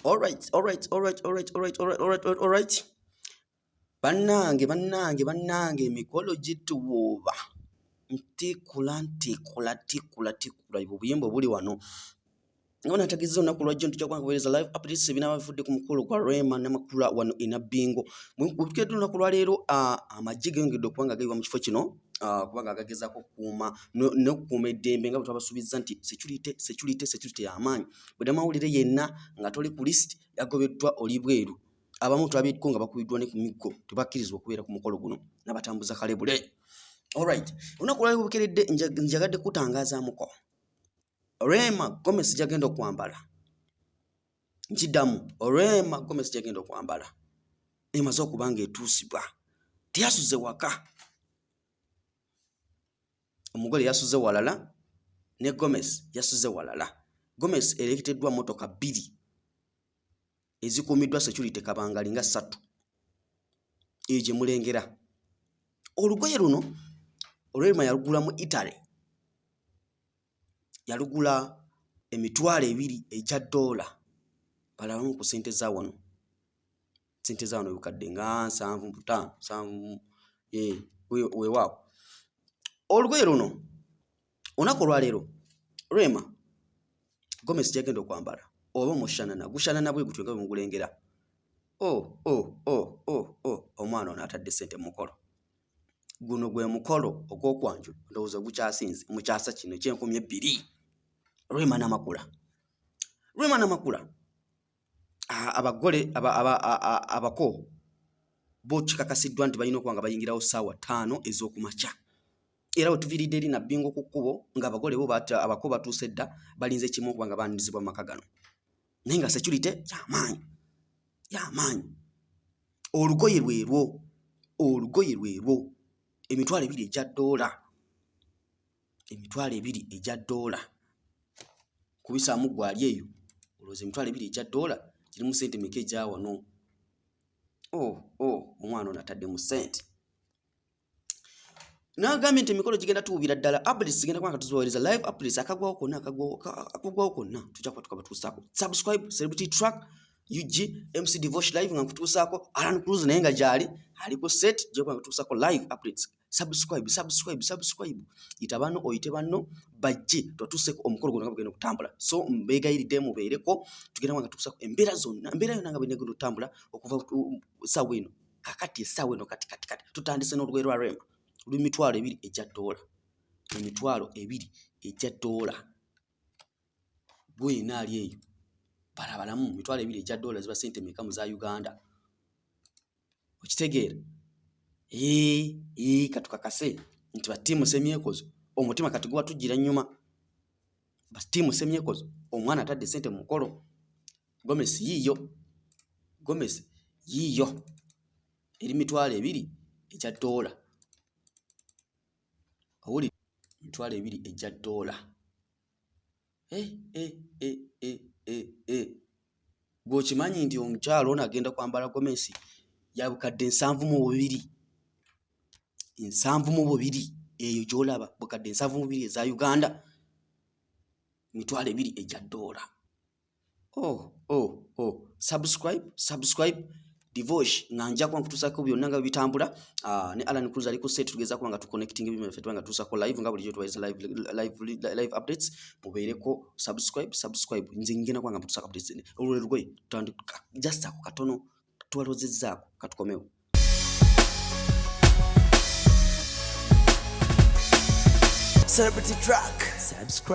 Alright. Bannange emikolo gituuba. Ntikula obuyimba buli wano. Ngona tagizo na kulwa jonto chakwa kubereza live updates ebina bafudde ku mukolo kwa Rema namakula wano inabingo. Mubiketu na kulwa lero amajige ngedde kubanga gaiwa mu kifo kino kubanga agagezako kuuma no kuuma eddembe nga bwabasubiza nti security y'amaanyi. Bwe mawulire yenna nga toli ku list yagobeddwa oli bweru. Abamu twabiko nga bakubiddwa ne ku miggo tebakkirizwa okubeera ku mukolo guno n'abatambuza kalebule. Alright, unakulwa bukeredde njagadde kutangaza muko. Rema Gomesi Jagenda Okwambala. Nkidamu Rema Gomesi Jagenda Okwambala. Emaze okubanga etuusibwa. Teyasuze waka. Omugole yasuze walala ne Gomesi yasuze walala. Gomesi eleketeddwa motoka 2 ezikuumiddwa security kabangali nga 3. Eje mulengera. Olugoye luno Rema yalugula mu Italy. Yalugula emitwalo 2 eja $. Balamu ku sente za wano. Sente za wano Bukadde nga 7 weewaawo. Olugoye luno unakolwa lero Rema Gomesi Jagenda Okwambala oba mushanana gushanana bwe gutwenga mungulengera. Omwana ono atadde sente mukolo. Guno gwe mukolo ogw'okwanju ndowooza gukyasinze mu kyasa kino ekyenkomye 2. Rema namakula abagole abako bo kikakasiddwa nti balina okuba nga bayingirawo ssaawa 5 ez'okumakya. Era wetuviridde eri nabbingo ku kkubo ng'abagole bo abako batuuse dda balinze kimu okuba nga baaniririzibwa mu maka gano. Naye nga security y'amaanyi. Olugoye lwerwo emitwalo 2 eja $. Kubisaamu gwali eyo olowooza emitwalo 2 eja $. Kirimu sente meka eja wano. Omwana ono atadde mu sente. Nagambye nti emikolo gigenda tuubira ddala. Updates zigenda kubanga tuzibaweereza live updates akagwawo konna tujja kuba tukabatuusaako. Subscribe Celebrity Track UG MC Devotion live nga nkutuusaako. Alan Cruz naye nga gyali aliko set gye kubanga tuusaako live updates. Subscribe. Yita banno oyite banno bajje twatuuseko omukolo gwonna nga bugenda okutambula. So mbeegayiridde mubeereko tugenda kubanga tuusaako embeera zonna. Embeera yonna nga bw'egenda okutambula okuva ssaawa eno kakati essaawa eno kati tutandise n'olugoye lwa Rema. Emitwalo 2 eja $. Emitwalo 2 eja $. Gwe naali eyo balabalamu emitwalo 2 eja $. Ziba sente meka mu za Uganda. Okitegeera? Katukakase nti batiimu semyekozo omutima kati guba tujjira nnyuma. Batiimu semyekozo omwana atadde sente mu mukolo. Gomesi yiiyo eri mitwalo 2 eja $. Awuli mitwalo 2 eja $. Gwokimanyi nti omukyalo ono agenda kwambala Gomesi ya Bukadde 7 eyo gy'olaba Bukadde 7 eza Uganda. Mitwalo 2 eja $. Subscribe Devotion nga nja kuba nkutuusako byonna nga bitambula. Ne Alan Cruz ali ku set tugeza kuba nga tuconnecting ebintu byaffe tubanga tuusako live nga bulijjo tubayiza live updates. Mubeereko subscribe nze ngenda kuba nga mputusako updates. Olwerugoye tutandika just ako katono tuwalozezzaako katukomewo. Celebrity Track. Subscribe.